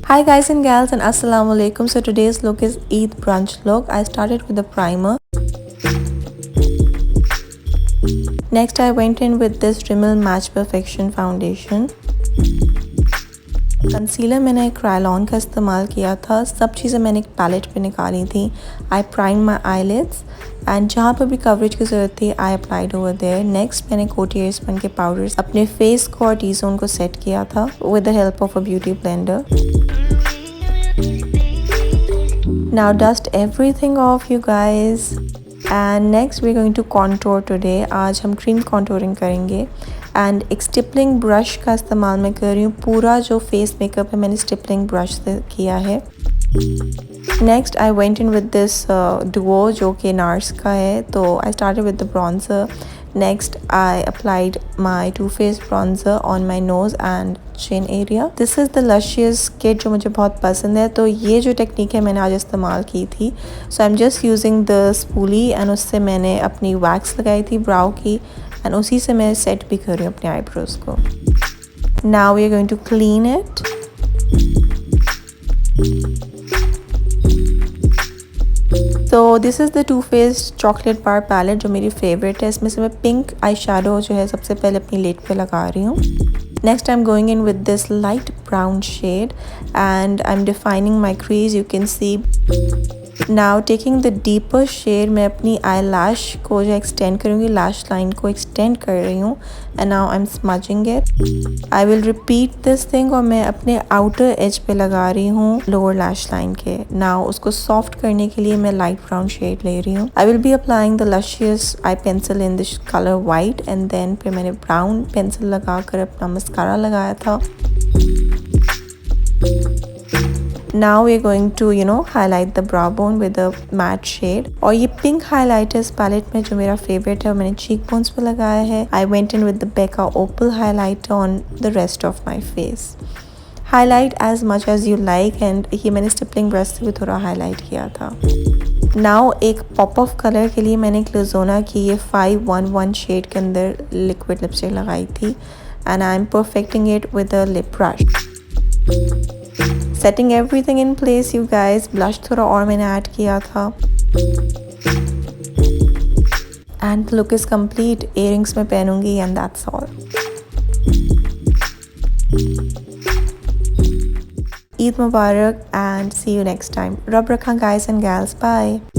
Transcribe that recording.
Hi guys and gals and assalamu alaikum. So today's look is Eid brunch look. I started with the primer. Next I went in with this Rimmel Match Perfection foundation. Concealer मैंने Krylon का इस्तेमाल किया था। सब चीज़ें मैंने एक palette पे निकाली थी। I prime my eyelids and जहाँ पर भी कवरेज की ज़रूरत थी I applied over there. Next मैंने कोटी एयरस्पन के पाउडर्स अपने फेस को और टी जोन को सेट किया था with the help of a beauty blender. Now dust everything off you guys and next we're going to contour today. आज हम cream contouring करेंगे and एक स्टिपलिंग ब्रश का इस्तेमाल मैं कर रही हूँ। पूरा जो फेस मेकअप है मैंने स्टिपलिंग ब्रश से किया है। Next I went in with this Duo जो कि नार्स का है। तो I started with the bronzer. Next I applied my Too Faced bronzer on my nose and chin area. This is the luscious kit जो मुझे बहुत पसंद है। तो ये जो टेक्निक है मैंने आज इस्तेमाल की थी। So I'm just using the spoolie and उससे मैंने अपनी वैक्स लगाई थी ब्राउ की एंड उसी से मैं सेट भी कर रही हूँ अपने आईब्रोज को। Now we are going to clean it. तो this is the Too Faced chocolate bar palette जो मेरी फेवरेट है। इसमें से मैं पिंक आई शेडो जो है सबसे पहले अपनी लिड पे लगा रही हूँ। Next I'm going in with this light brown shade and I'm defining my crease. You can see now taking the deeper shade मैं अपनी आई लैश को जो एक्सटेंड करूँगी, लैश लाइन को एक्सटेंड कर रही हूँ and now I am smudging it. I will repeat this thing और मैं अपने आउटर एज पे लगा रही हूँ लोअर लैश लाइन के। नाउ उसको सॉफ्ट करने के लिए मैं लाइट ब्राउन शेड ले रही हूँ। I will be applying the luscious eye pencil in this colour white and then फिर मैंने ब्राउन पेंसिल लगा कर अपना मस्कारा लगाया था। Now we are going to highlight the brow bone with a matte shade और ये pink highlighter इस palette में जो मेरा favorite है मैंने cheek bones पे लगाया है। I went in with the Becca opal highlighter on the rest of my face. Highlight as much as you like and ये मैंने stippling brush से भी थोड़ा highlight किया था। Now एक pop of color के लिए मैंने क्लोजोना की ये 511 shade के अंदर liquid lipstick लगाई थी and I am perfecting it with a lip brush. Setting everything in place you guys. Blush थोड़ा और मैंने ऐड किया था and the look is complete. Earrings मैं पहनूंगी and that's all. Eid Mubarak and see you next time. रब रखा guys and gals. Bye.